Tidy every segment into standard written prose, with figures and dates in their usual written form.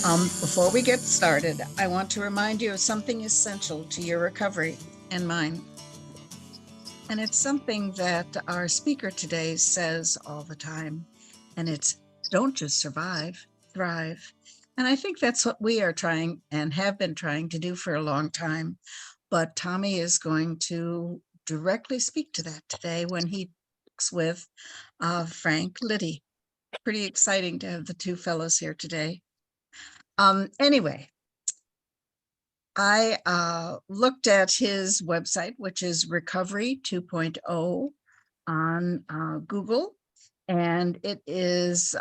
Before we get started, I want to remind you of something essential to your recovery and mine. And it's something that our speaker today says all the time, and it's don't just survive, thrive. And I think that's what we are trying and have been trying to do for a long time. But Tommy is going to directly speak to that today when he talks with Frank Liddy. Pretty exciting to have the two fellows here today. Anyway, I looked at his website, which is Recovery 2.0 on Google, and it is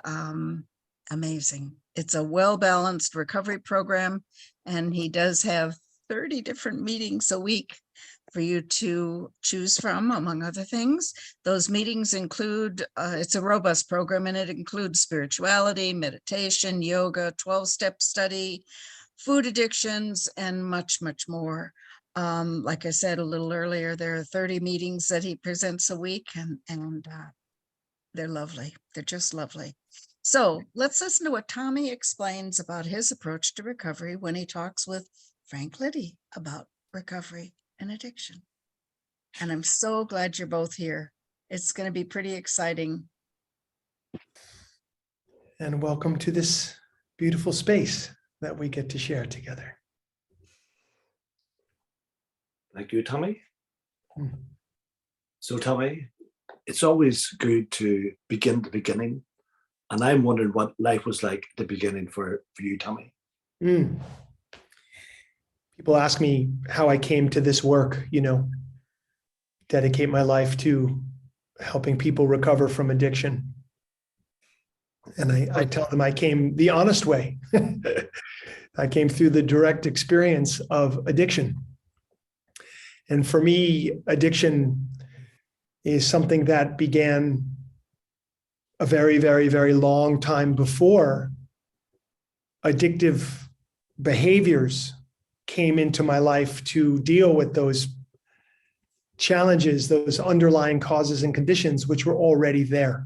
amazing. It's a well-balanced recovery program, and he does have 30 different meetings a week for you to choose from, among other things. Those meetings include, it's a robust program, and it includes spirituality, meditation, yoga, 12-step study, food addictions, and much, much more. Like I said a little earlier, there are 30 meetings that he presents a week, and they're lovely. They're just lovely. So let's listen to what Tommy explains about his approach to recovery when he talks with Frank Liddy about recovery and addiction. And I'm so glad you're both here. It's going to be pretty exciting. And welcome to this beautiful space that we get to share together. Thank you, Tommy. So, Tommy, it's always good to begin at the beginning. And I'm wondering what life was like at the beginning for you, Tommy. People ask me how I came to this work, dedicate my life to helping people recover from addiction. And I tell them I came the honest way. I came through the direct experience of addiction. And for me, addiction is something that began a very, very, very long time before addictive behaviors came into my life to deal with those challenges, those underlying causes and conditions, which were already there.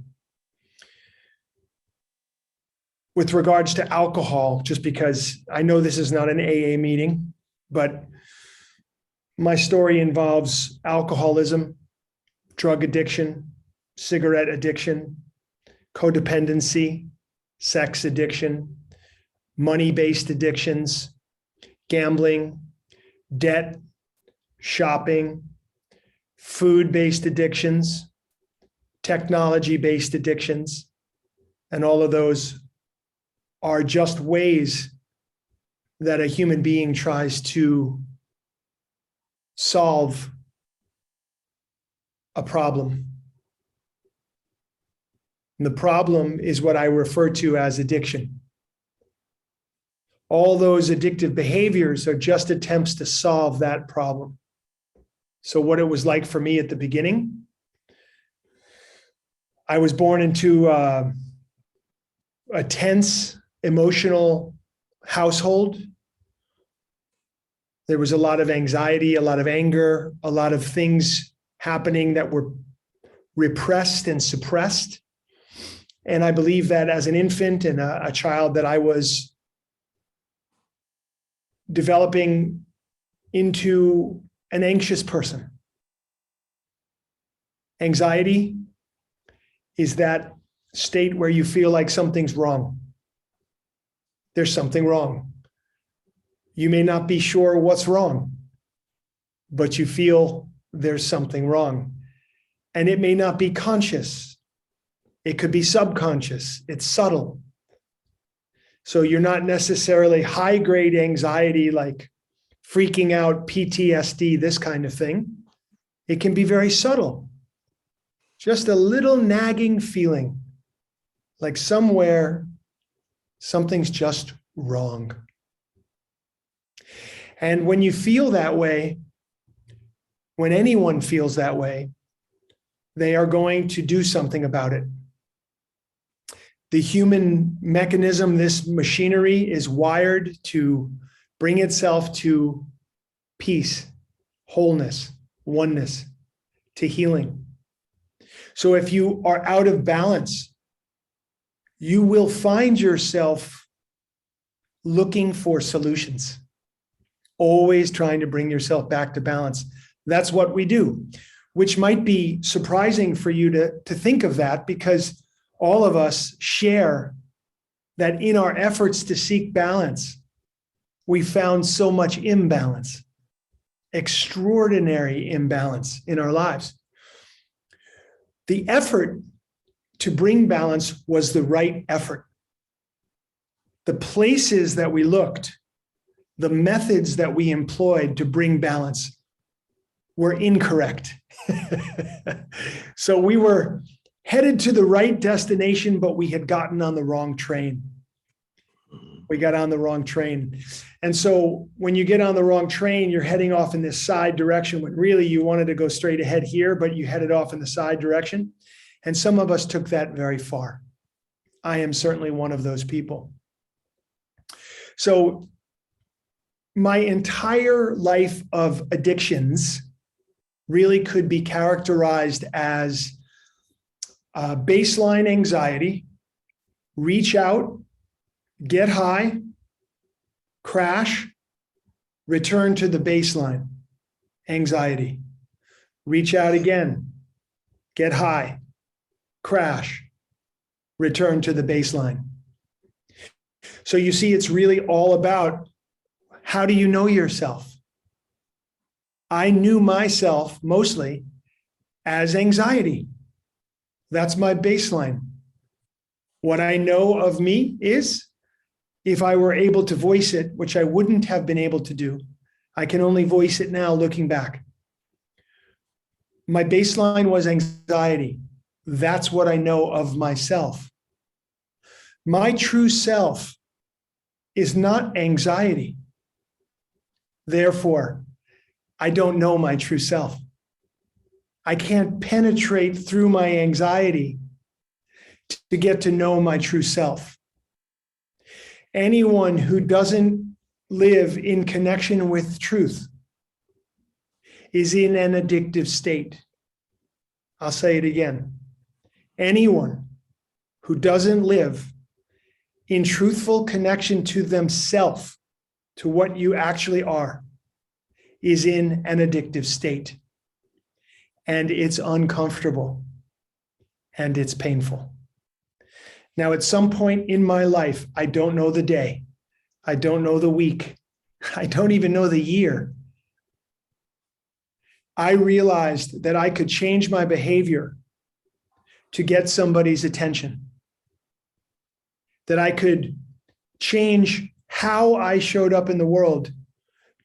With regards to alcohol, just because I know this is not an AA meeting, but my story involves alcoholism, drug addiction, cigarette addiction, codependency, sex addiction, money-based addictions, gambling, debt, shopping, food-based addictions, technology-based addictions, and all of those are just ways that a human being tries to solve a problem. And the problem is what I refer to as addiction. All those addictive behaviors are just attempts to solve that problem. So what it was like for me at the beginning, I was born into a tense, emotional household. There was a lot of anxiety, a lot of anger, a lot of things happening that were repressed and suppressed. And I believe that as an infant and a child that I was developing into an anxious person. Anxiety is that state where you feel like something's wrong. There's something wrong. You may not be sure what's wrong, but you feel there's something wrong. And it may not be conscious. It could be subconscious. It's subtle. So you're not necessarily high-grade anxiety like freaking out, PTSD, this kind of thing. It can be very subtle. Just a little nagging feeling like somewhere something's just wrong. And when you feel that way, when anyone feels that way, they are going to do something about it. The human mechanism, this machinery, is wired to bring itself to peace, wholeness, oneness, to healing. So if you are out of balance, you will find yourself looking for solutions, always trying to bring yourself back to balance. That's what we do, which might be surprising for you to think of that, because all of us share that in our efforts to seek balance, we found so much imbalance, extraordinary imbalance in our lives. The effort to bring balance was the right effort. The places that we looked, the methods that we employed to bring balance were incorrect. So we were headed to the right destination, but we had gotten on the wrong train. We got on the wrong train. And so when you get on the wrong train, you're heading off in this side direction when really you wanted to go straight ahead here, but you headed off in the side direction. And some of us took that very far. I am certainly one of those people. So my entire life of addictions really could be characterized as baseline anxiety, reach out, get high, crash, return to the baseline, anxiety, reach out again, get high, crash, return to the baseline. So you see, it's really all about, how do you know yourself? I knew myself mostly as anxiety. That's my baseline. What I know of me is, if I were able to voice it, which I wouldn't have been able to do, I can only voice it now looking back. My baseline was anxiety. That's what I know of myself. My true self is not anxiety. Therefore, I don't know my true self. I can't penetrate through my anxiety to get to know my true self. Anyone who doesn't live in connection with truth is in an addictive state. I'll say it again. Anyone who doesn't live in truthful connection to themselves, to what you actually are, is in an addictive state. And it's uncomfortable and it's painful. Now, at some point in my life, I don't know the day, I don't know the week, I don't even know the year, I realized that I could change my behavior to get somebody's attention, that I could change how I showed up in the world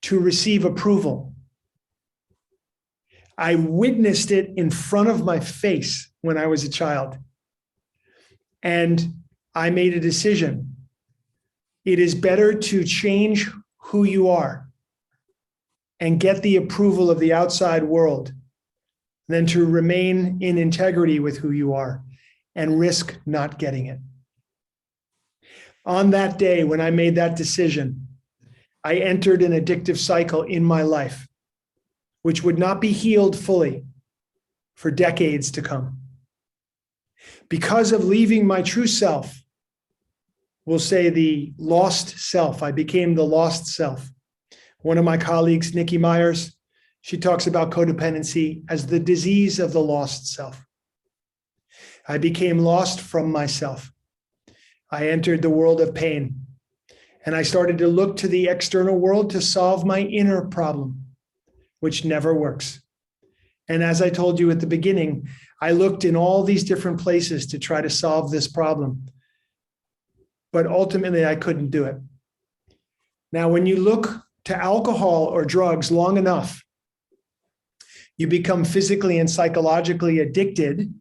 to receive approval. I witnessed it in front of my face when I was a child. And I made a decision. It is better to change who you are and get the approval of the outside world than to remain in integrity with who you are and risk not getting it. On that day, when I made that decision, I entered an addictive cycle in my life, which would not be healed fully for decades to come. Because of leaving my true self, we'll say the lost self, I became the lost self. One of my colleagues, Nikki Myers, she talks about codependency as the disease of the lost self. I became lost from myself. I entered the world of pain, and I started to look to the external world to solve my inner problem, which never works. And as I told you at the beginning, I looked in all these different places to try to solve this problem, but ultimately I couldn't do it. Now, when you look to alcohol or drugs long enough, you become physically and psychologically addicted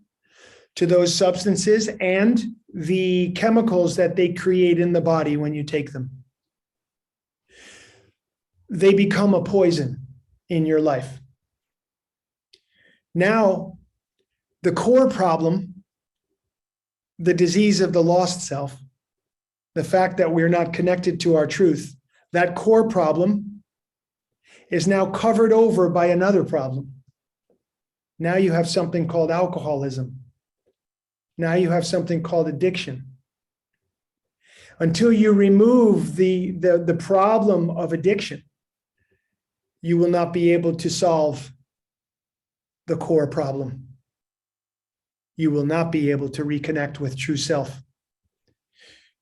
to those substances and the chemicals that they create in the body when you take them. They become a poison in your life. Now, the core problem, the disease of the lost self, the fact that we're not connected to our truth, that core problem is now covered over by another problem. Now you have something called alcoholism. Now you have something called addiction. Until you remove the problem of addiction, you will not be able to solve the core problem. You will not be able to reconnect with true self.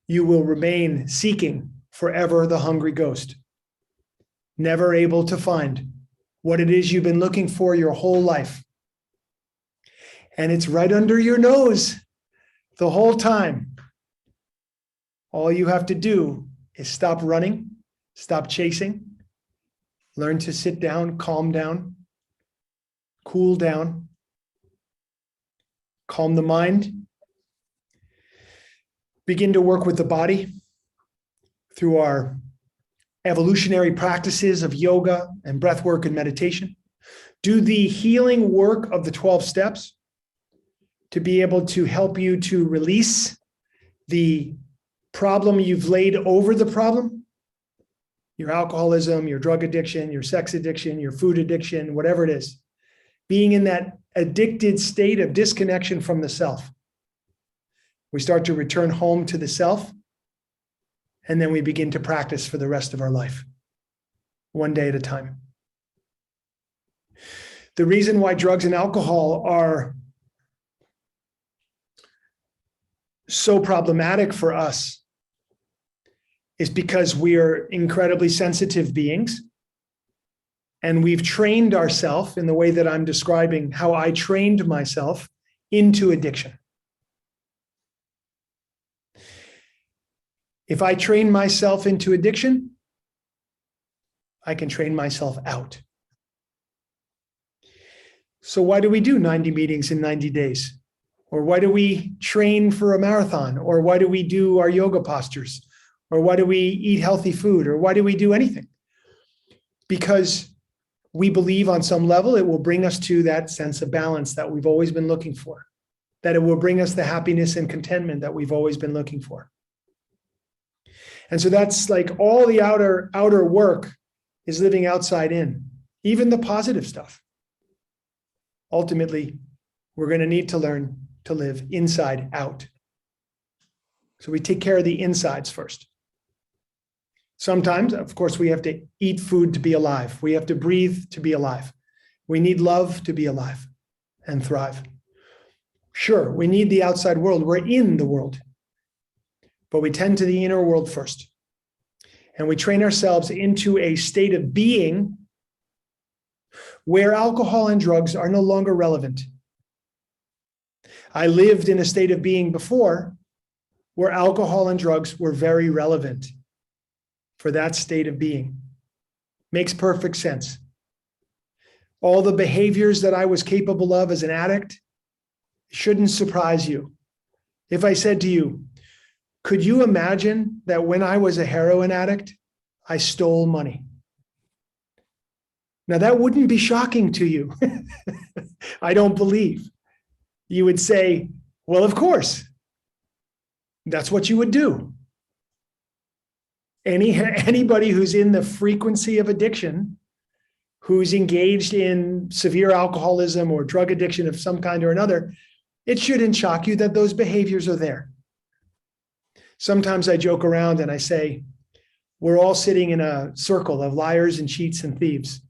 You will remain seeking forever the hungry ghost, never able to find what it is you've been looking for your whole life. And it's right under your nose the whole time. All you have to do is stop running, stop chasing, learn to sit down, calm down, cool down, calm the mind, begin to work with the body through our evolutionary practices of yoga and breath work and meditation. Do the healing work of the 12 steps to be able to help you to release the problem you've laid over the problem, your alcoholism, your drug addiction, your sex addiction, your food addiction, whatever it is, being in that addicted state of disconnection from the self. We start to return home to the self, and then we begin to practice for the rest of our life, one day at a time. The reason why drugs and alcohol are so problematic for us is because we are incredibly sensitive beings, and we've trained ourselves in the way that I'm describing how I trained myself into addiction. If I train myself into addiction, I can train myself out. So why do we do 90 meetings in 90 days? Or why do we train for a marathon? Or why do we do our yoga postures? Or why do we eat healthy food? Or why do we do anything? Because we believe on some level it will bring us to that sense of balance that we've always been looking for, that it will bring us the happiness and contentment that we've always been looking for. And so that's like all the outer work is living outside in, even the positive stuff. Ultimately, we're going to need to learn to live inside out. So we take care of the insides first. Sometimes, of course, we have to eat food to be alive. We have to breathe to be alive. We need love to be alive and thrive. Sure, we need the outside world. We're in the world. But we tend to the inner world first. And we train ourselves into a state of being where alcohol and drugs are no longer relevant. I lived in a state of being before where alcohol and drugs were very relevant for that state of being. Makes perfect sense. All the behaviors that I was capable of as an addict shouldn't surprise you. If I said to you, could you imagine that when I was a heroin addict, I stole money? Now, that wouldn't be shocking to you. I don't believe. You would say, well, of course. That's what you would do. Anybody who's in the frequency of addiction, who's engaged in severe alcoholism or drug addiction of some kind or another, it shouldn't shock you that those behaviors are there. Sometimes I joke around and I say, we're all sitting in a circle of liars and cheats and thieves.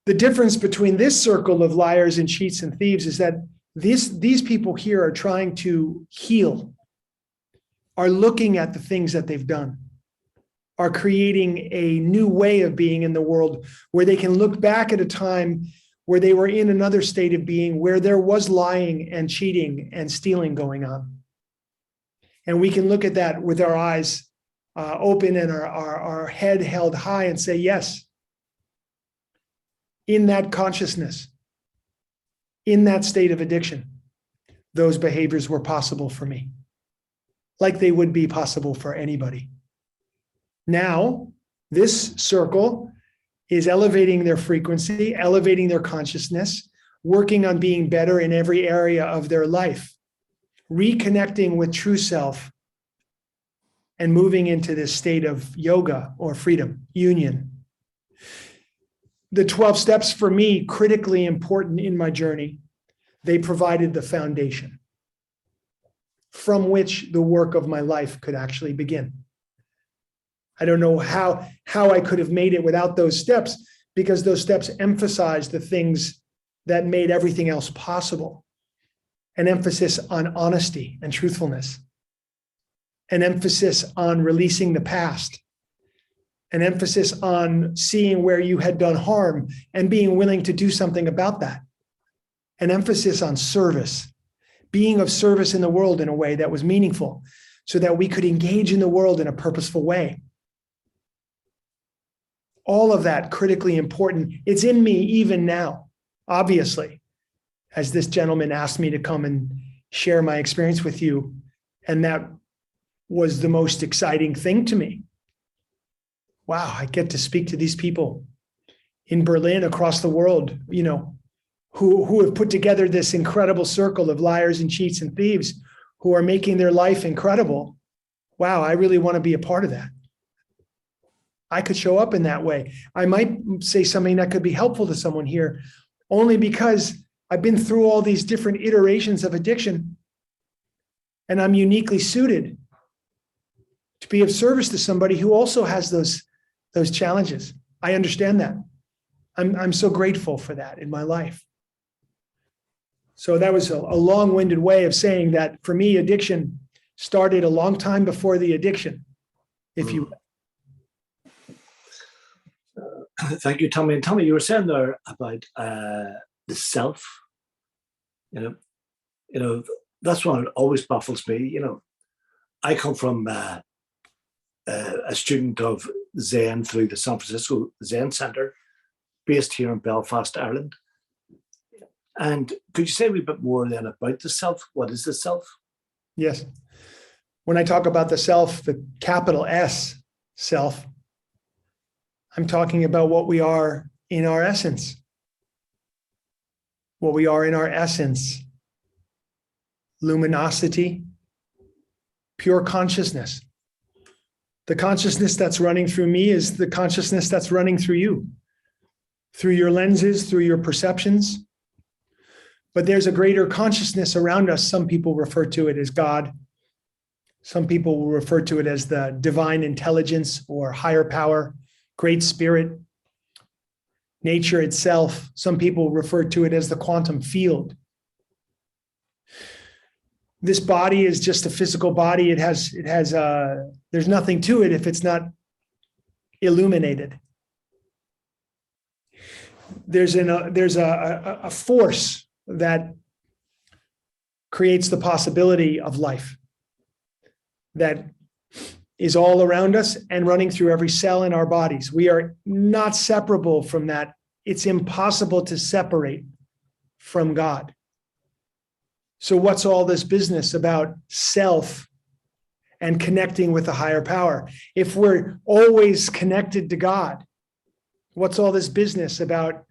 The difference between this circle of liars and cheats and thieves is that these people here are trying to heal, are looking at the things that they've done, are creating a new way of being in the world where they can look back at a time where they were in another state of being where there was lying and cheating and stealing going on. And we can look at that with our eyes open and our head held high and say, yes, in that consciousness, in that state of addiction, those behaviors were possible for me, like they would be possible for anybody. Now, this circle is elevating their frequency, elevating their consciousness, working on being better in every area of their life, reconnecting with true self, and moving into this state of yoga or freedom, union. The 12 steps for me, critically important in my journey. They provided the foundation from which the work of my life could actually begin. I don't know how I could have made it without those steps, because those steps emphasize the things that made everything else possible. An emphasis on honesty and truthfulness, an emphasis on releasing the past, an emphasis on seeing where you had done harm and being willing to do something about that, an emphasis on service, being of service in the world in a way that was meaningful so that we could engage in the world in a purposeful way. All of that critically important. It's in me even now, obviously, as this gentleman asked me to come and share my experience with you. And that was the most exciting thing to me. Wow, I get to speak to these people in Berlin, across the world, who have put together this incredible circle of liars and cheats and thieves who are making their life incredible. Wow, I really want to be a part of that. I could show up in that way. I might say something that could be helpful to someone here, only because I've been through all these different iterations of addiction, and I'm uniquely suited to be of service to somebody who also has those challenges. I understand that. I'm so grateful for that in my life. So that was a long-winded way of saying that for me, addiction started a long time before the addiction, if you will. Thank you, Tommy. And Tommy, you were saying there about the self. That's one that always baffles me. I come from a student of Zen through the San Francisco Zen Center, based here in Belfast, Ireland. And could you say a wee bit more then about the self? What is the self? Yes. When I talk about the self, the capital S, self, I'm talking about what we are in our essence. What we are in our essence. Luminosity, pure consciousness. The consciousness that's running through me is the consciousness that's running through you, through your lenses, through your perceptions. But there's a greater consciousness around us. Some people refer to it as God. Some people will refer to it as the divine intelligence or higher power, great spirit, nature itself. Some people refer to it as the quantum field. This body is just a physical body. There's nothing to it if it's not illuminated. There's a force that creates the possibility of life that is all around us and running through every cell in our bodies. We are not separable from that. It's impossible to separate from God. So what's all this business about self and connecting with a higher power? If we're always connected to God, what's all this business about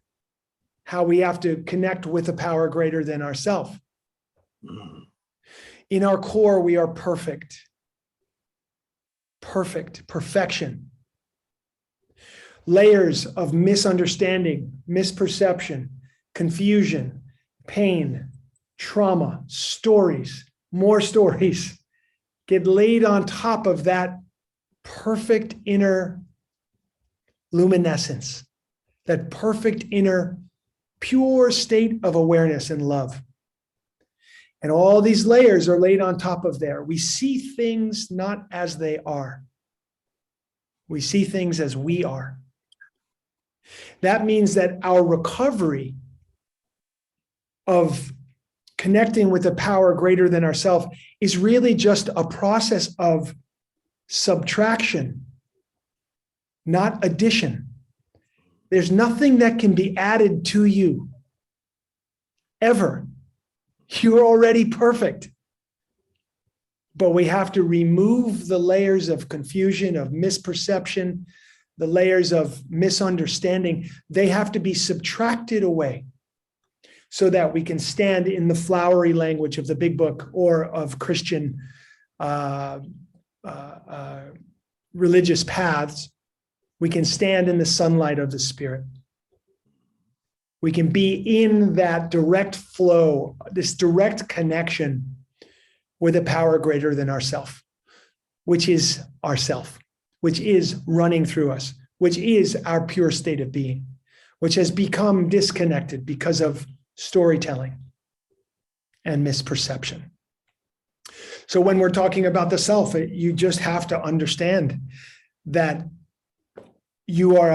how we have to connect with a power greater than ourselves? In our core, we are perfect. Perfection. Layers of misunderstanding, misperception, confusion, pain, trauma, stories, more stories get laid on top of that perfect inner luminescence, that perfect inner pure state of awareness and love. And all these layers are laid on top of there. We see things not as they are. We see things as we are. That means that our recovery of connecting with a power greater than ourselves is really just a process of subtraction, not addition. There's nothing that can be added to you, ever. You're already perfect. But we have to remove the layers of confusion, of misperception, the layers of misunderstanding. They have to be subtracted away so that we can stand in the flowery language of the big book or of Christian religious paths. We can stand in the sunlight of the Spirit. We can be in that direct flow, this direct connection with a power greater than ourself, which is ourself, which is running through us, which is our pure state of being, which has become disconnected because of storytelling and misperception. So when we're talking about the self, you just have to understand that you are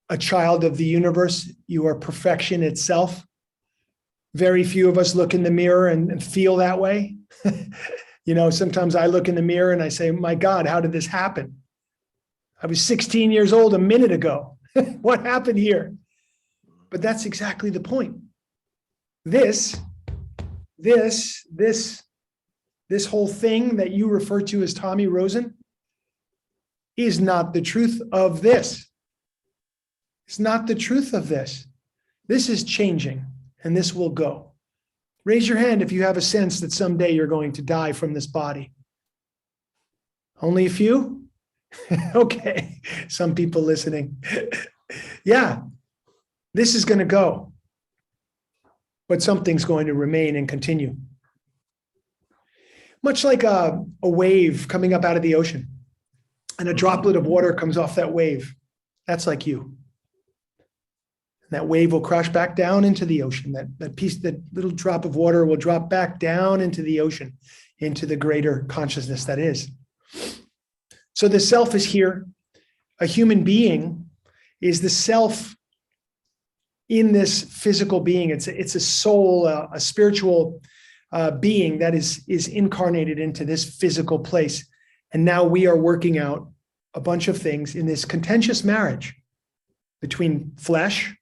a child of the universe. You are perfection itself. Very few of us look in the mirror and feel that way. Sometimes I look in the mirror and I say, my God, how did this happen? I was 16 years old a minute ago. What happened here? But that's exactly the point. This whole thing that you refer to as Tommy Rosen is not the truth of this. It's not the truth of this. This is changing, and this will go. Raise your hand if you have a sense that someday you're going to die from this body. Only a few? Okay, some people listening. Yeah, this is going to go, but something's going to remain and continue. Much like a wave coming up out of the ocean, and a droplet of water comes off that wave. That's like you. And that wave will crash back down into the ocean. That little drop of water will drop back down into the ocean, into the greater consciousness that is. So the self is here. A human being is the self in this physical being. It's a soul, a spiritual being that is incarnated into this physical place. And now we are working out a bunch of things in this contentious marriage between flesh,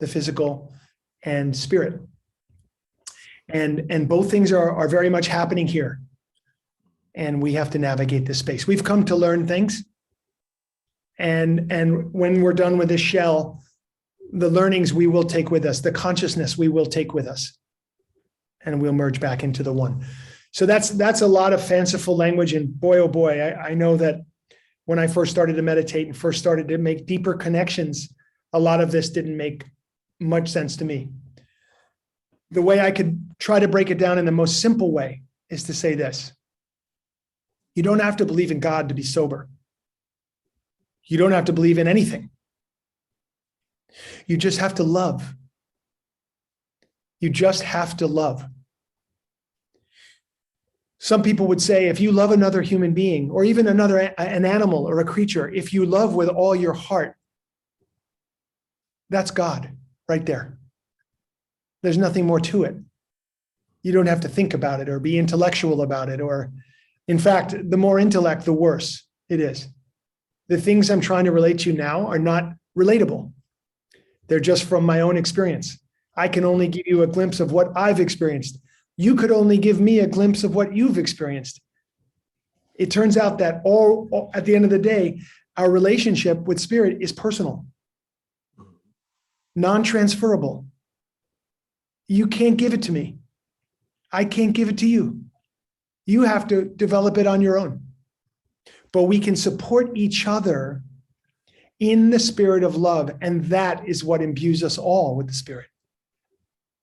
the physical, and spirit. And both things are very much happening here. And we have to navigate this space. We've come to learn things. And when we're done with this shell, the learnings we will take with us, the consciousness we will take with us, and we'll merge back into the one. So that's a lot of fanciful language. And boy, oh boy, I know that when I first started to meditate and first started to make deeper connections, a lot of this didn't make much sense to me. The way I could try to break it down in the most simple way is to say this. You don't have to believe in God to be sober. You don't have to believe in anything. You just have to love. You just have to love. Some people would say, if you love another human being, or even an animal or a creature, if you love with all your heart, that's God right there. There's nothing more to it. You don't have to think about it or be intellectual about it. Or, in fact, the more intellect, the worse it is. The things I'm trying to relate to now are not relatable. They're just from my own experience. I can only give you a glimpse of what I've experienced. You could only give me a glimpse of what you've experienced. It turns out that all at the end of the day, our relationship with spirit is personal, non-transferable. You can't give it to me. I can't give it to you. You have to develop it on your own. But we can support each other in the spirit of love, and that is what imbues us all with the spirit.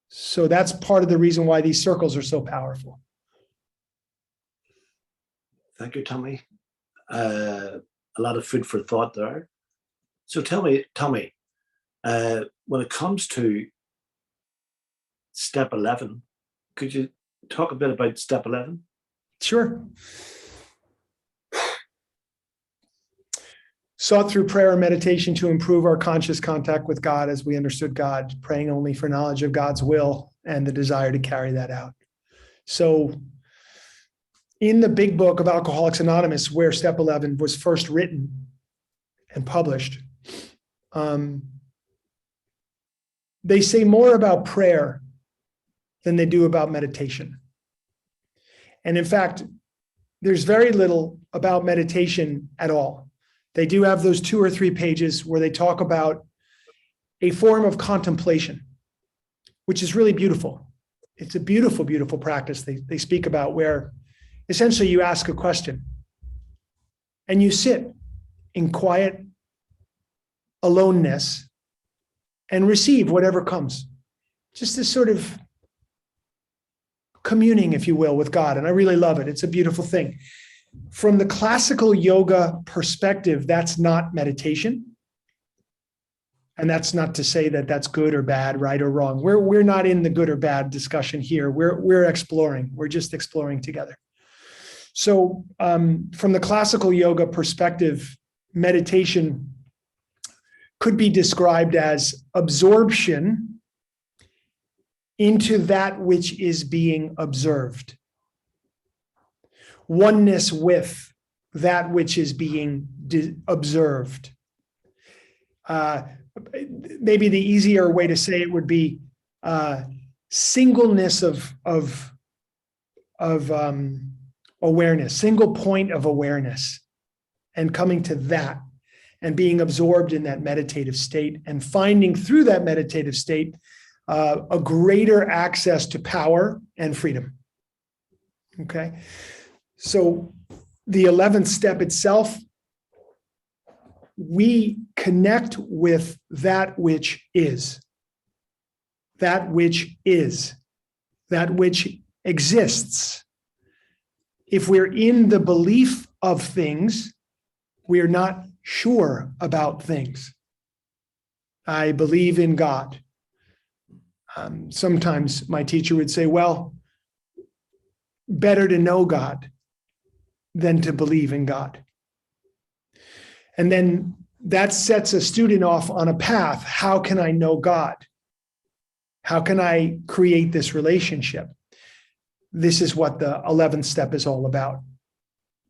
So that's part of the reason why these circles are so powerful. Thank you, Tommy. A lot of food for thought there. So tell me, Tommy, when it comes to step 11, could you talk a bit about step 11? Sure. Sought through prayer and meditation to improve our conscious contact with God as we understood God, praying only for knowledge of God's will and the desire to carry that out. So in the big book of Alcoholics Anonymous, where step 11 was first written and published, they say more about prayer than they do about meditation. And in fact, there's very little about meditation at all. They do have those 2 or 3 pages where they talk about a form of contemplation, which is really beautiful. It's a beautiful, beautiful practice they speak about, where essentially you ask a question and you sit in quiet aloneness and receive whatever comes. Just this sort of communing, if you will, with God. And I really love it. It's a beautiful thing. From the classical yoga perspective, that's not meditation. And that's not to say that that's good or bad, right or wrong. We're not in the good or bad discussion here. We're exploring. We're just exploring together. So from the classical yoga perspective, meditation could be described as absorption into that which is being observed. Oneness with that which is being observed. Maybe the easier way to say it would be singleness of awareness, single point of awareness, and coming to that and being absorbed in that meditative state and finding through that meditative state a greater access to power and freedom. Okay, so the 11th step itself, we connect with that which is, that which is, that which exists. If we're in the belief of things, we're not sure about things. I believe in God. Sometimes my teacher would say, well, better to know God than to believe in God. And then that sets a student off on a path. How can I know God? How can I create this relationship? This is what the 11th step is all about.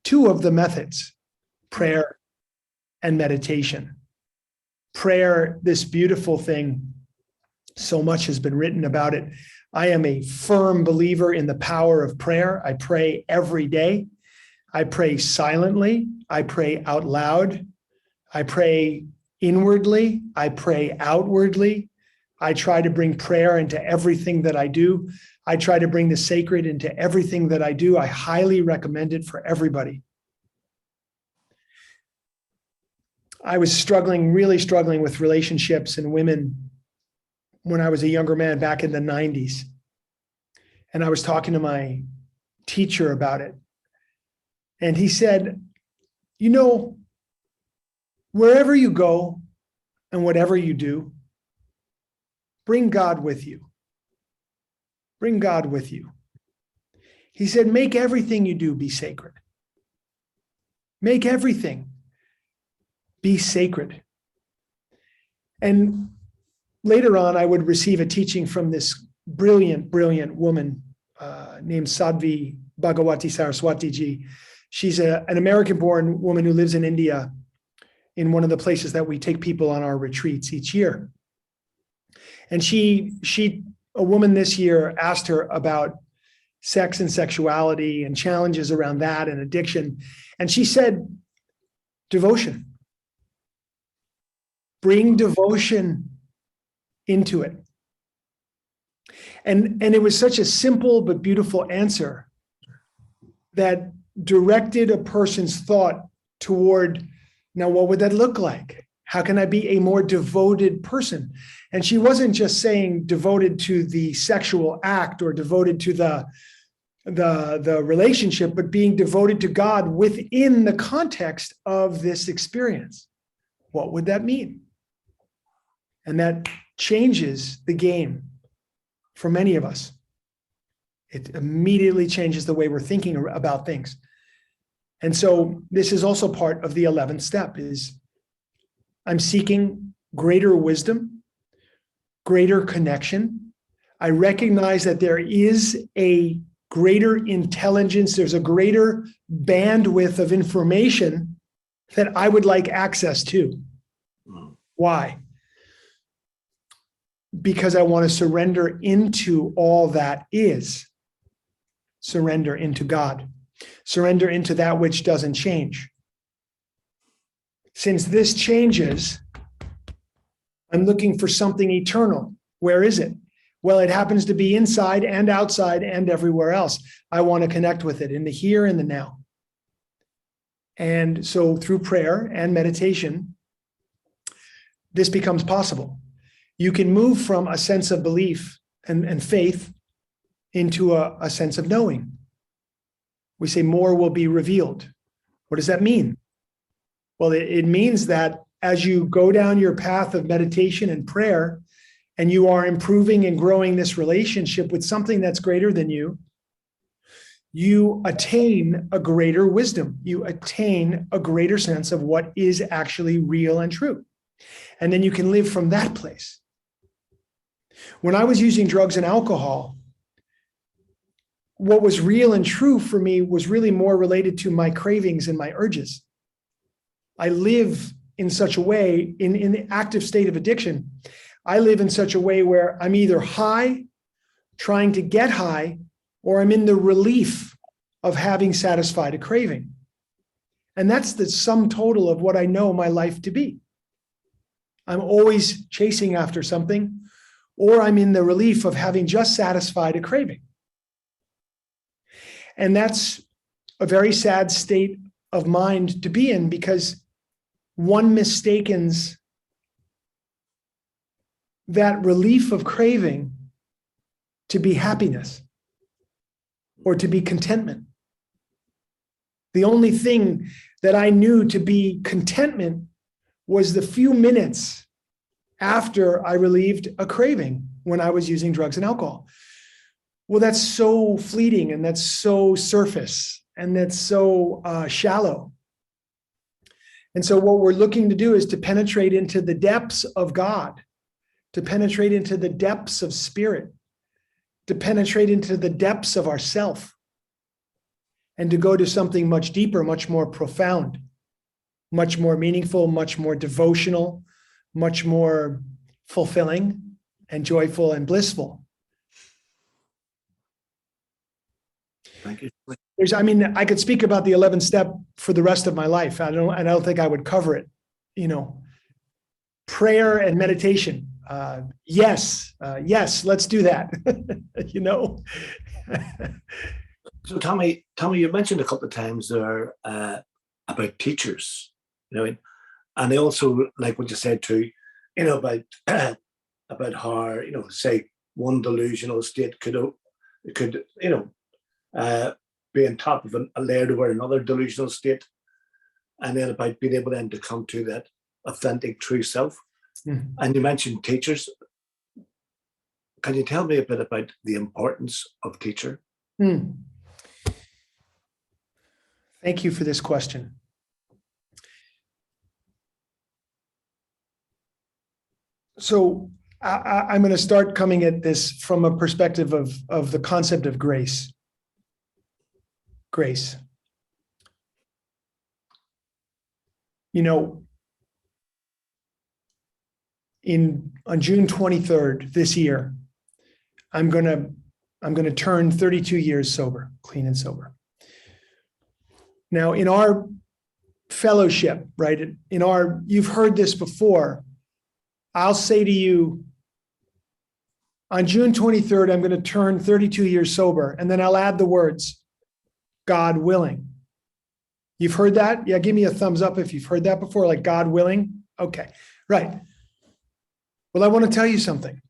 Two of the methods, prayer and meditation. Prayer, this beautiful thing, so much has been written about it. I am a firm believer in the power of prayer. I pray every day. I pray silently. I pray out loud. I pray inwardly. I pray outwardly. I try to bring prayer into everything that I do. I try to bring the sacred into everything that I do. I highly recommend it for everybody. I was really struggling with relationships and women when I was a younger man back in the 90s. And I was talking to my teacher about it. And he said, you know, wherever you go and whatever you do, bring God with you. Bring God with you. He said, make everything you do be sacred. Make everything be sacred. And later on, I would receive a teaching from this brilliant, brilliant woman named Sadhvi Bhagawati Saraswati Ji. She's an American-born woman who lives in India, in one of the places that we take people on our retreats each year. And a woman this year asked her about sex and sexuality and challenges around that and addiction. And she said, devotion. Bring devotion into it. And it was such a simple but beautiful answer that directed a person's thought toward, now what would that look like? How can I be a more devoted person? And she wasn't just saying devoted to the sexual act or devoted to the relationship, but being devoted to God within the context of this experience. What would that mean? And that changes the game for many of us. It immediately changes the way we're thinking about things. And so this is also part of the 11th step is I'm seeking greater wisdom, greater connection. I recognize that there is a greater intelligence, there's a greater bandwidth of information that I would like access to. Why? Because I want to surrender into all that is. Surrender into God. Surrender into that which doesn't change. Since this changes, I'm looking for something eternal. Where is it? Well, it happens to be inside and outside and everywhere else. I want to connect with it in the here and the now. And so through prayer and meditation, this becomes possible. You can move from a sense of belief and faith into a sense of knowing. We say more will be revealed. What does that mean? Well, it means that as you go down your path of meditation and prayer, and you are improving and growing this relationship with something that's greater than you, you attain a greater wisdom. You attain a greater sense of what is actually real and true. And then you can live from that place. When I was using drugs and alcohol, what was real and true for me was really more related to my cravings and my urges. I live in such a way, in the active state of addiction, I live in such a way where I'm either high, trying to get high, or I'm in the relief of having satisfied a craving. And that's the sum total of what I know my life to be. I'm always chasing after something, or I'm in the relief of having just satisfied a craving. And that's a very sad state of mind to be in, because one mistakens that relief of craving to be happiness or to be contentment. The only thing that I knew to be contentment was the few minutes after I relieved a craving when I was using drugs and alcohol. Well, that's so fleeting, and that's so surface, and that's so shallow. And so what we're looking to do is to penetrate into the depths of God, to penetrate into the depths of spirit, to penetrate into the depths of ourself, and to go to something much deeper, much more profound, much more meaningful, much more devotional, much more fulfilling and joyful and blissful. Thank you. I could speak about the 11th step for the rest of my life. I don't think I would cover it. Prayer and meditation. Yes, let's do that. So Tommy, you mentioned a couple of times there about teachers, and I also like what you said too, about how say one delusional state could be on top of a layer over another delusional state, and then about being able then to come to that authentic true self. Mm-hmm. And you mentioned teachers. Can you tell me a bit about the importance of teacher? Thank you for this question. So I'm going to start coming at this from a perspective of the concept of grace. Grace. On June 23rd this year, I'm going to turn 32 years sober, clean and sober. Now, in our fellowship, right, you've heard this before. I'll say to you, on June 23rd, I'm going to turn 32 years sober, and then I'll add the words, God willing. You've heard that? Yeah, give me a thumbs up if you've heard that before, like God willing. Okay, right. Well, I want to tell you something.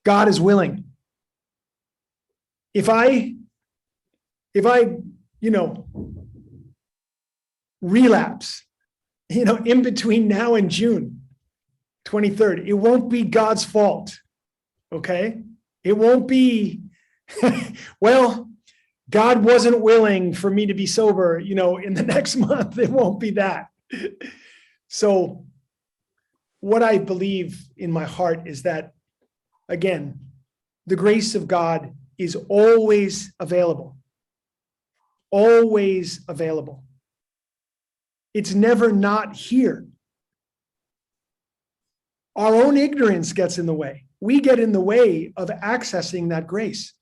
God is willing. If I relapse, in between now and June 23rd, it won't be God's fault. Okay? It won't be, well, God wasn't willing for me to be sober, in the next month. It won't be that. So what I believe in my heart is that, again, the grace of God is always available. Always available. It's never not here. Our own ignorance gets in the way. We get in the way of accessing that grace.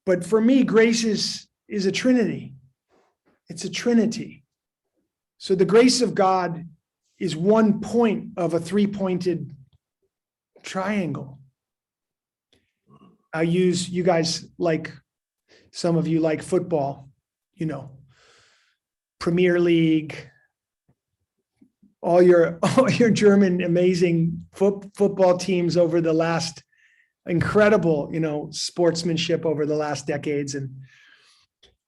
But for me, grace is a trinity. It's a trinity. So the grace of God is one point of a three-pointed triangle. You guys some of you like football, Premier League, all your German amazing football teams over the last incredible, sportsmanship over the last decades, and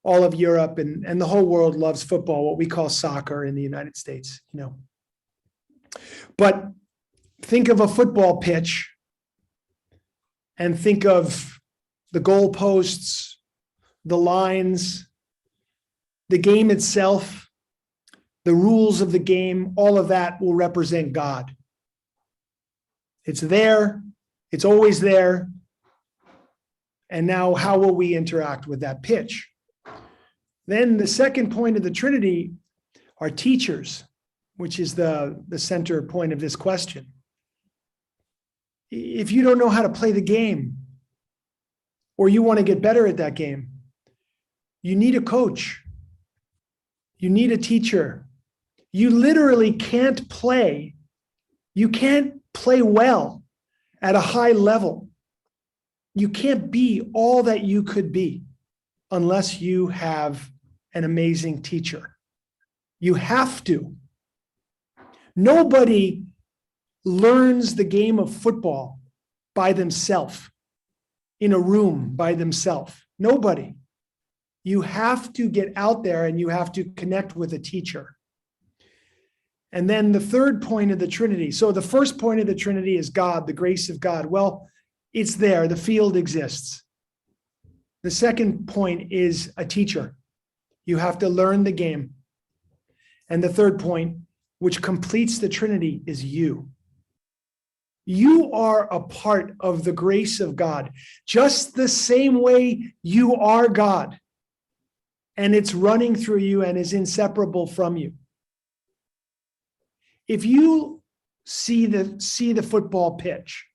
all of Europe and the whole world loves football, what we call soccer in the United States, But think of a football pitch and think of the goalposts, the lines, the game itself, the rules of the game, all of that will represent God. It's there. It's always there. And now how will we interact with that pitch? Then the second point of the Trinity are teachers, which is the center point of this question. If you don't know how to play the game, or you want to get better at that game, you need a coach. You need a teacher. You literally can't play. You can't play well at a high level. You can't be all that you could be unless you have an amazing teacher. You have to. Nobody learns the game of football by themselves, in a room by themselves. Nobody. You have to get out there and you have to connect with a teacher. And then the third point of the Trinity. So the first point of the Trinity is God, the grace of God. Well, it's there. The field exists. The second point is a teacher. You have to learn the game. And the third point, which completes the Trinity, is you. You are a part of the grace of God, just the same way you are God. And it's running through you and is inseparable from you. If you see the football pitch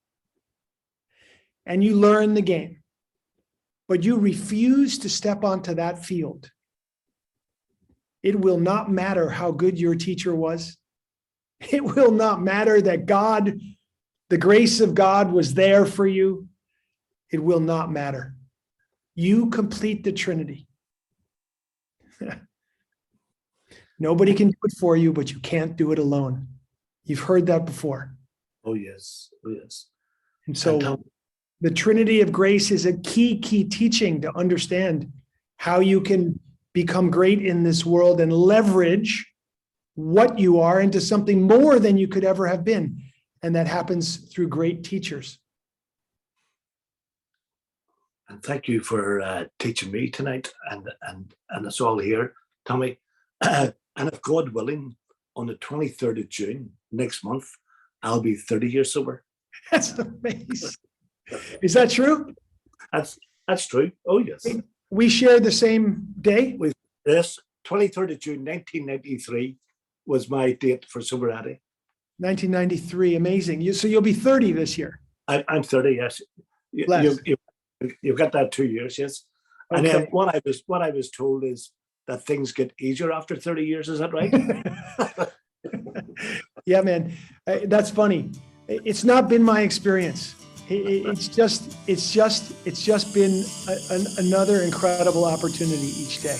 and you learn the game, but you refuse to step onto that field, it will not matter how good your teacher was. It will not matter that God, the grace of God, was there for you. It will not matter. You complete the Trinity. Nobody can do it for you, but you can't do it alone. You've heard that before. Oh, yes. Oh, yes. And so the Trinity of grace is a key teaching to understand how you can become great in this world and leverage what you are into something more than you could ever have been. And that happens through great teachers. And thank you for teaching me tonight and us all here, Tommy. And if God willing, on the 23rd of June, next month, I'll be 30 years sober. That's amazing. Is that true? That's true. Oh, yes. We share the same day? Yes, 23rd of June, 1993 was my date for sobriety. 1993, amazing. So you'll be 30 this year. I'm 30, yes. You've got that 2 years, yes. Okay. And then what I was told is that things get easier after 30 years. Is that right? Yeah, man. That's funny. It's not been my experience. It's just been another incredible opportunity each day.